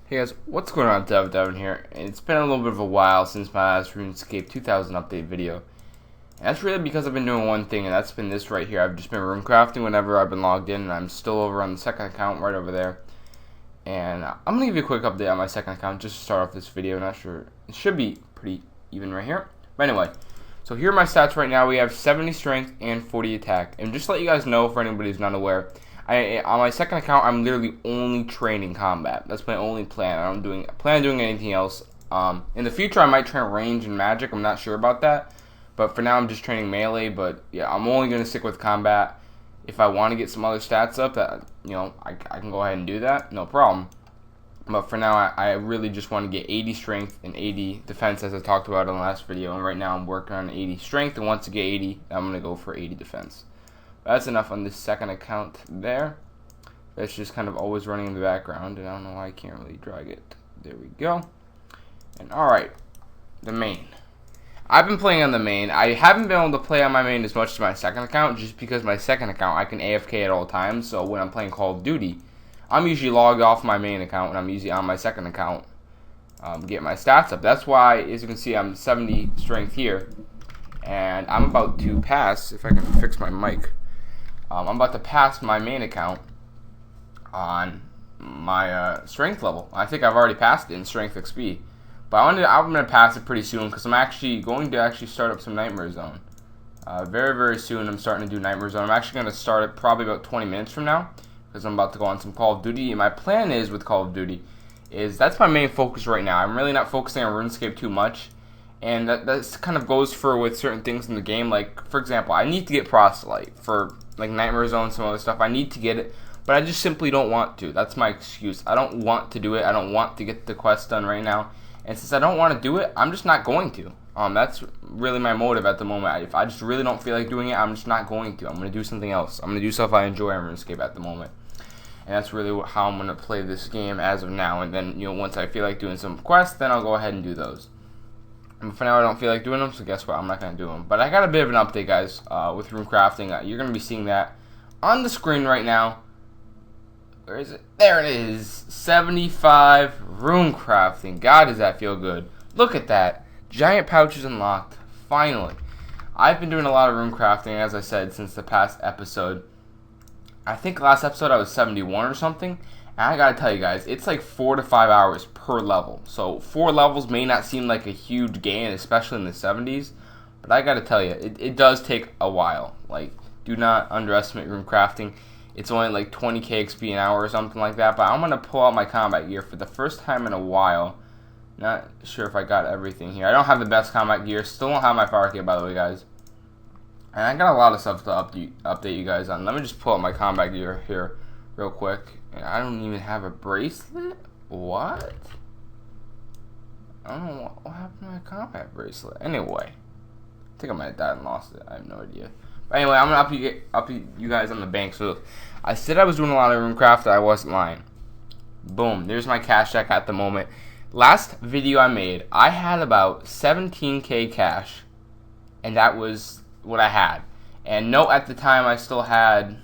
Hey guys, what's going on? AvatarEvan here, and it's been a little bit of a while since my last RuneScape 2000 update video. And that's really because I've been doing one thing, and that's been this right here. I've just been runecrafting whenever I've been logged in, and I'm still over on the second account right over there. And I'm going to give you a quick update on my second account just to start off this video. Not sure, it should be pretty even right here. But anyway, so here are my stats right now. We have 70 strength and 40 attack. And just to let you guys know, for anybody who's not aware, on my second account, I'm literally only training combat. That's my only plan. I don't plan on doing anything else. In the future, I might train range and magic. I'm not sure about that. But for now, I'm just training melee. But yeah, I'm only going to stick with combat. If I want to get some other stats up, that I can go ahead and do that. No problem. But for now, I really just want to get 80 strength and 80 defense, as I talked about in the last video. And right now, I'm working on 80 strength. And once I get 80, I'm going to go for 80 defense. That's enough on this second account there. That's just kind of always running in the background, and I don't know why I can't really drag it. There we go. And alright, the main. I've been playing on the main. I haven't been able to play on my main as much as my second account, just because my second account I can AFK at all times. So when I'm playing Call of Duty, I'm usually logged off my main account, and I'm usually on my second account get my stats up. That's why, as you can see, I'm 70 strength here, and I'm about to pass, if I can fix my mic. I'm about to pass my main account on my strength level. I think I've already passed it in strength XP, but I'm gonna pass it pretty soon because I'm actually going to start up some Nightmare Zone. Very soon I'm starting to do Nightmare Zone. I'm actually going to start it probably about 20 minutes from now because I'm about to go on some Call of Duty. And my plan is with Call of Duty is that's my main focus right now. I'm really not focusing on RuneScape too much. And that kind of goes for with certain things in the game. Like, for example, I need to get Proselyte for like Nightmare Zone, some other stuff. I need to get it, but I just simply don't want to. That's my excuse. I don't want to do it. I don't want to get the quest done right now. And since I don't want to do it, I'm just not going to. That's really my motive at the moment. If I just really don't feel like doing it, I'm just not going to. I'm going to do something else. I'm going to do stuff I enjoy on RuneScape at the moment. And that's really how I'm going to play this game as of now. And then, once I feel like doing some quests, then I'll go ahead and do those. And for now, I don't feel like doing them, so guess what? I'm not going to do them. But I got a bit of an update, guys, with Runecrafting. You're going to be seeing that on the screen right now. Where is it? There it is. 75 Runecrafting. God, does that feel good. Look at that. Giant pouches unlocked. Finally. I've been doing a lot of Runecrafting, as I said, since the past episode. I think last episode I was 71 or something. And I gotta tell you guys, it's like 4 to 5 hours per level. So 4 levels may not seem like a huge gain, especially in the 70s. But I gotta tell you, it does take a while. Like, do not underestimate Runecrafting. It's only like 20k XP an hour or something like that. But I'm gonna pull out my combat gear for the first time in a while. Not sure if I got everything here. I don't have the best combat gear. Still don't have my fire kit, by the way, guys. And I got a lot of stuff to update you guys on. Let me just pull out my combat gear here real quick. And I don't even have a bracelet? What? I don't know what happened to my combat bracelet. Anyway, I think I might have died and lost it. I have no idea. But anyway, I'm going to update you guys on the bank. So I said I was doing a lot of Runecraft. I wasn't lying. Boom. There's my cash stack at the moment. Last video I made, I had about 17k cash. And that was what I had. And note, at the time I still had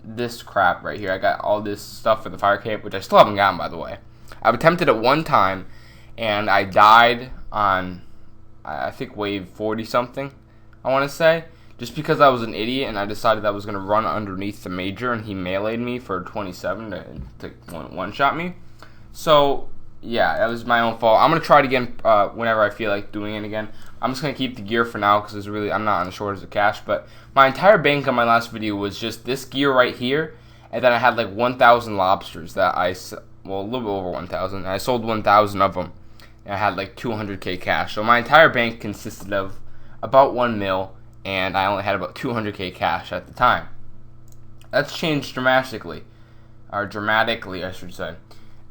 this crap right here. I got all this stuff for the fire cape, which I still haven't gotten, by the way. I've attempted it one time, and I died on, I think, wave 40 something, I want to say, just because I was an idiot, and I decided that I was going to run underneath the major, and he meleeed me for 27 to one-shot me. So, yeah, that was my own fault. I'm going to try it again whenever I feel like doing it again. I'm just going to keep the gear for now because I'm not on a shortage of cash. But my entire bank on my last video was just this gear right here. And then I had like 1,000 lobsters that a little bit over 1,000. I sold 1,000 of them. And I had like 200k cash. So my entire bank consisted of about 1 mil. And I only had about 200k cash at the time. That's changed dramatically. Or dramatically, I should say.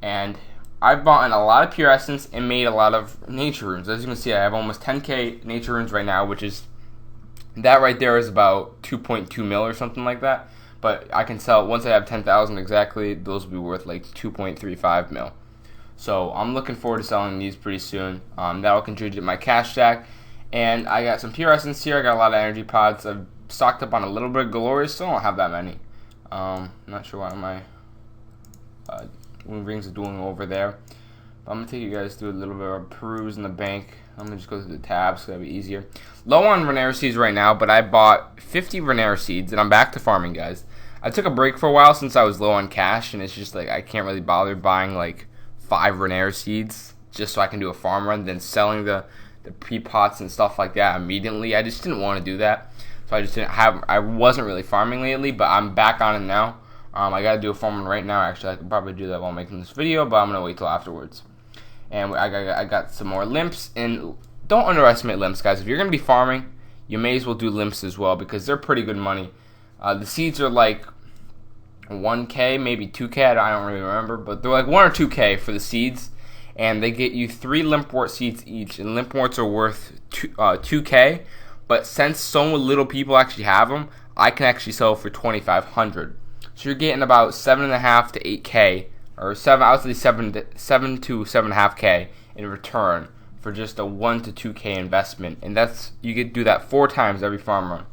And I've bought in a lot of pure essence and made a lot of nature runes. As you can see, I have almost 10k nature runes right now, which is, that right there is about 2.2 mil or something like that. But I can sell, once I have 10,000 exactly, those will be worth like 2.35 mil. So I'm looking forward to selling these pretty soon. That will contribute to my cash stack. And I got some pure essence here. I got a lot of energy pods. I've stocked up on a little bit of glorious, still don't have that many. Not sure why my rings are doing over there. I'm going to take you guys through a little bit of a peruse in the bank. I'm going to just go through the tabs so that'll be easier. Low on Runecrafting seeds right now, but I bought 50 Runecrafting seeds, and I'm back to farming, guys. I took a break for a while since I was low on cash, and it's just like I can't really bother buying like 5 Runecrafting seeds just so I can do a farm run, then selling the pre-pots and stuff like that immediately. I just didn't want to do that, so I wasn't really farming lately, but I'm back on it now. I got to do a farm run right now. Actually, I could probably do that while making this video, but I'm going to wait till afterwards. And I got some more limps, and don't underestimate limps, guys. If you're going to be farming, you may as well do limps as well because they're pretty good money. The seeds are like 1K, maybe 2K, I don't really remember, but they're like 1 or 2K for the seeds, and they get you 3 limpwort seeds each, and limpworts are worth 2K, but since so little people actually have them, I can actually sell for 2,500. So you're getting about 7.5 to 8K, or I would say 7 to 7.5K in return for just a 1 to 2K investment, and you could do that 4 times every farm run.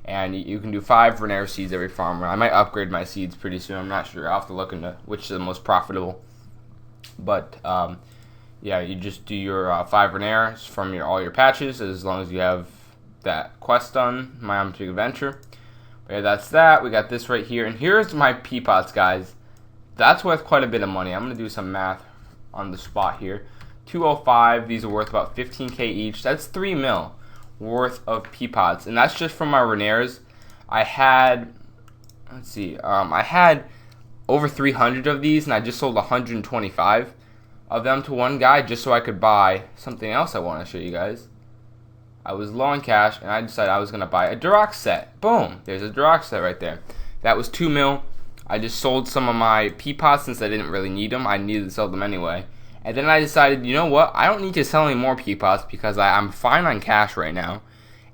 And you can do 5 Runecrafting seeds every farm run. I might upgrade my seeds pretty soon. I'm not sure. I'll have to look into which is the most profitable. But yeah, you just do your 5 Runecrafting from all your patches as long as you have that quest done, My Big Adventure. But yeah, that's that. We got this right here, and here's my pea pots, guys. That's worth quite a bit of money. I'm gonna do some math on the spot here. 205. These are worth about 15K each. That's 3 mil worth of pea pots, and that's just from my Runecrafting. I had, let's see, I had over 300 of these, and I just sold 125 of them to one guy just so I could buy something else I want to show you guys. I was low on cash, and I decided I was going to buy a Duroc set. Boom! There's a Duroc set right there. That was 2 mil. I just sold some of my pea pots since I didn't really need them. I needed to sell them anyway. And then I decided, you know what? I don't need to sell any more pea pots because I'm fine on cash right now.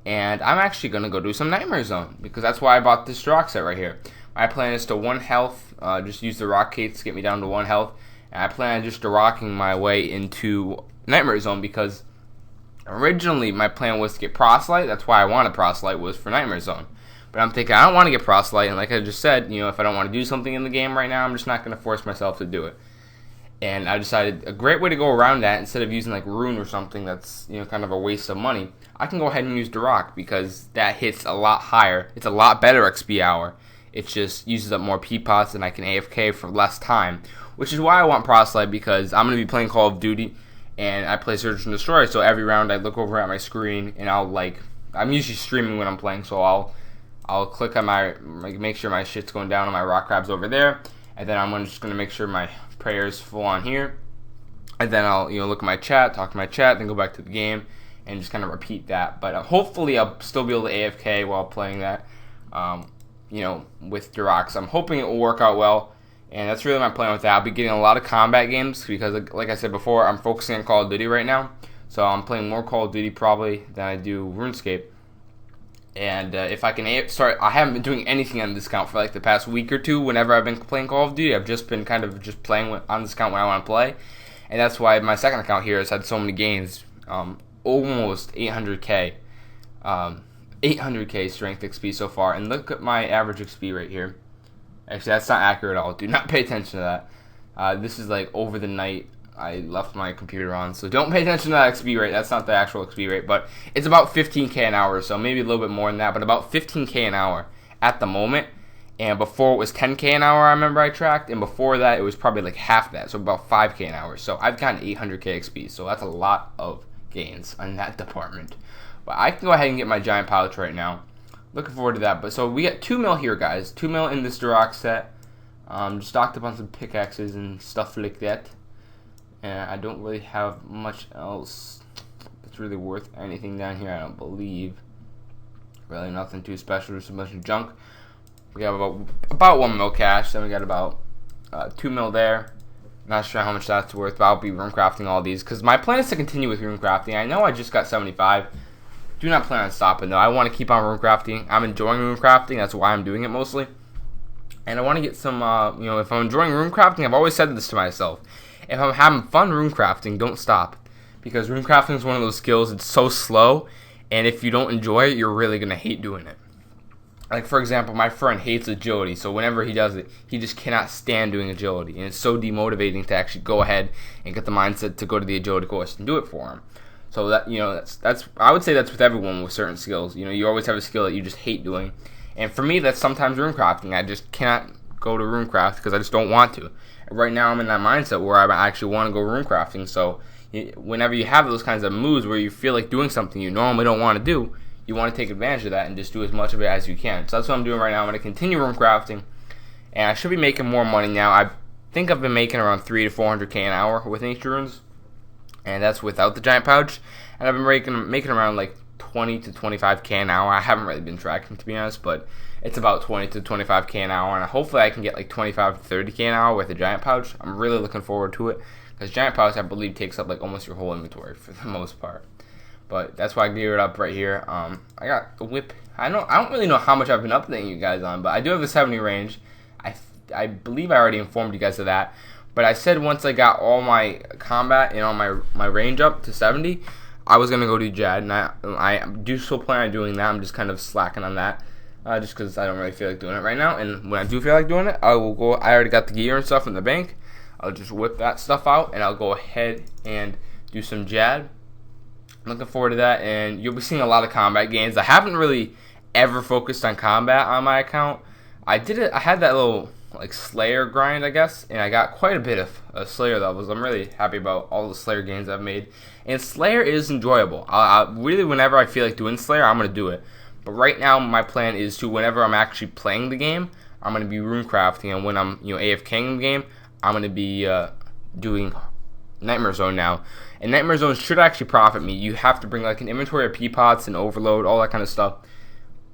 And I'm actually going to go do some Nightmare Zone because that's why I bought this Duroc set right here. My plan is to 1 health, just use the rock cates to get me down to 1 health. And I plan on just Durocking my way into Nightmare Zone because originally my plan was to get Proselyte. That's why I wanted Proselyte, was for Nightmare Zone. But I'm thinking I don't want to get Proselyte, and like I just said, if I don't want to do something in the game right now, I'm just not going to force myself to do it. And I decided a great way to go around that, instead of using like Rune or something that's kind of a waste of money, I can go ahead and use Duroc because that hits a lot higher. It's a lot better XP hour. It just uses up more pea pots, and I can AFK for less time, which is why I want Proselyte, because I'm going to be playing Call of Duty, and I play Search and Destroy, so every round I look over at my screen, and I'm usually streaming when I'm playing, so I'll click on make sure my shit's going down on my rock crabs over there, and then I'm just going to make sure my prayer's full on here, and then I'll look at my chat, talk to my chat, then go back to the game, and just kind of repeat that. But hopefully I'll still be able to AFK while playing that, with Duroc. So I'm hoping it will work out well, and that's really my plan with that. I'll be getting a lot of combat games because, like I said before, I'm focusing on Call of Duty right now, so I'm playing more Call of Duty probably than I do RuneScape. And if I can I haven't been doing anything on discount for like the past week or two. Whenever I've been playing Call of Duty, I've just been kind of just playing on discount when I want to play, and that's why my second account here has had so many gains, almost 800k, 800k strength XP so far. And look at my average XP right here. Actually, that's not accurate at all. Do not pay attention to that. This is like over the night. I left my computer on, so don't pay attention to that XP rate. That's not the actual XP rate, but it's about 15k an hour, so maybe a little bit more than that, but about 15k an hour at the moment. And before it was 10k an hour, I remember I tracked, and before that it was probably like half that, so about 5k an hour. So I've gotten 800k XP, so that's a lot of gains on that department. But I can go ahead and get my giant pouch right now. Looking forward to that. But so we got 2 mil here, guys. 2 mil in this Duroc set. Just stocked up on some pickaxes and stuff like that. And I don't really have much else that's really worth anything down here, I don't believe. Really nothing too special, just a bunch of junk. We have about 1 mil cash, then we got about 2 mil there. Not sure how much that's worth, but I'll be runecrafting all these, because my plan is to continue with runecrafting. I know I just got 75. Do not plan on stopping, though. I want to keep on runecrafting. I'm enjoying runecrafting, that's why I'm doing it mostly. And I want to get some, if I'm enjoying runecrafting, I've always said this to myself. If I'm having fun runecrafting, don't stop. Because runecrafting is one of those skills, it's so slow, and if you don't enjoy it, you're really going to hate doing it. like for example, my friend hates agility, so whenever he does it, he just cannot stand doing agility, and it's so demotivating to actually go ahead and get the mindset to go to the agility course and do it for him. So that, that's I would say that's with everyone with certain skills. You always have a skill that you just hate doing, and for me, that's sometimes runecrafting. I just cannot go to runecraft because I just don't want to. Right now, I'm in that mindset where I actually want to go runecrafting. So whenever you have those kinds of moods where you feel like doing something you normally don't want to do, you want to take advantage of that and just do as much of it as you can. So that's what I'm doing right now. I'm going to continue runecrafting, and I should be making more money now. I think I've been making around 300 to 400k an hour with nature runes, and that's without the giant pouch. And I've been making around like 20 to 25k an hour. I haven't really been tracking, to be honest, but it's about 20 to 25k an hour, and hopefully I can get like 25 to 30k an hour with a giant pouch. I'm really looking forward to it because giant pouch, I believe, takes up like almost your whole inventory for the most part. But that's why I geared up right here. I got a whip. I don't really know how much I've been updating you guys on, but I do have the 70 range. I believe I already informed you guys of that. But I said once I got all my combat and all my range up to 70, I was gonna go do Jad, and I do still plan on doing that. I'm just kind of slacking on that, just because I don't really feel like doing it right now. And when I do feel like doing it, I will go. I already got the gear and stuff in the bank. I'll just whip that stuff out, and I'll go ahead and do some Jad. Looking forward to that, and you'll be seeing a lot of combat gains. I haven't really ever focused on combat on my account. I had that little like Slayer grind, I guess, and I got quite a bit of Slayer levels. I'm really happy about all the Slayer gains I've made, and Slayer is enjoyable. Really, whenever I feel like doing Slayer, I'm gonna do it. But right now, my plan is to, whenever I'm actually playing the game, I'm gonna be runecrafting, and when I'm AFKing in the game, I'm gonna be doing Nightmare Zone now. And Nightmare Zone should actually profit me. You have to bring like an inventory of Peapots and Overload, all that kind of stuff.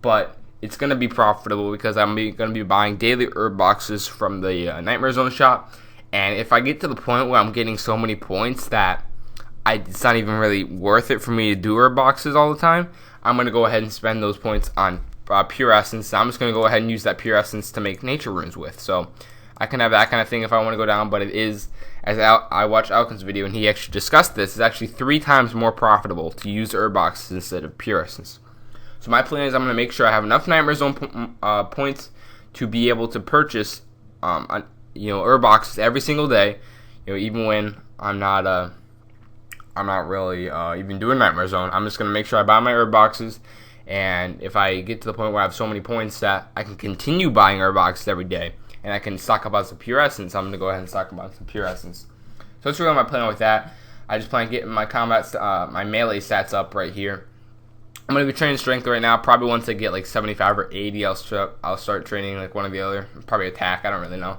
But it's going to be profitable because I'm going to be buying daily herb boxes from the Nightmare Zone shop. And if I get to the point where I'm getting so many points that it's not even really worth it for me to do herb boxes all the time, I'm going to go ahead and spend those points on pure essence. I'm just going to go ahead and use that pure essence to make nature runes with. So I can have that kind of thing if I want to go down, but it is, as I watched Alkin's video and he actually discussed this, it's actually 3 times more profitable to use herb boxes instead of pure essence. So my plan is I'm going to make sure I have enough Nightmare Zone points to be able to purchase herb boxes every single day, even when I'm not really even doing Nightmare Zone. I'm just going to make sure I buy my herb boxes, and if I get to the point where I have so many points that I can continue buying herb boxes every day, and I can stock up on some pure essence, I'm going to go ahead and stock up on some pure essence. So that's really my plan with that. I just plan on getting my my melee stats up right here. I'm going to be training strength right now. Probably once I get like 75 or 80, I'll start training like one or the other. Probably attack, I don't really know.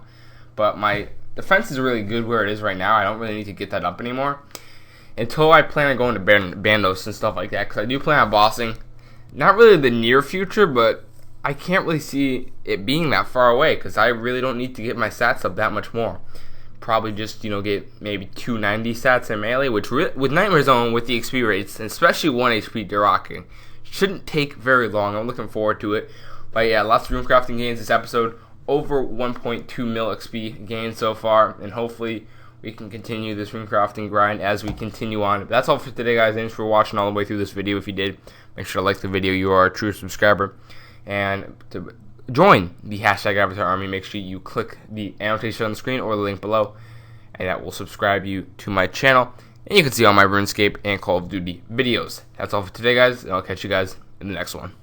But my defense is really good where it is right now. I don't really need to get that up anymore until I plan on going to Bandos and stuff like that, because I do plan on bossing. Not really the near future, but I can't really see it being that far away because I really don't need to get my stats up that much more. Probably just, get maybe 290 stats in melee, which with Nightmare Zone, with the XP rates, and especially 1 HP derocking, shouldn't take very long. I'm looking forward to it. But yeah, lots of runecrafting gains this episode. Over 1.2 mil XP gains so far, and hopefully we can continue this runecrafting grind as we continue on. But that's all for today, guys. Thanks for watching all the way through this video. If you did, make sure to like the video. You are a true subscriber. And to join the #Avatar Army, make sure you click the annotation on the screen or the link below, and that will subscribe you to my channel. And you can see all my RuneScape and Call of Duty videos. That's all for today, guys, and I'll catch you guys in the next one.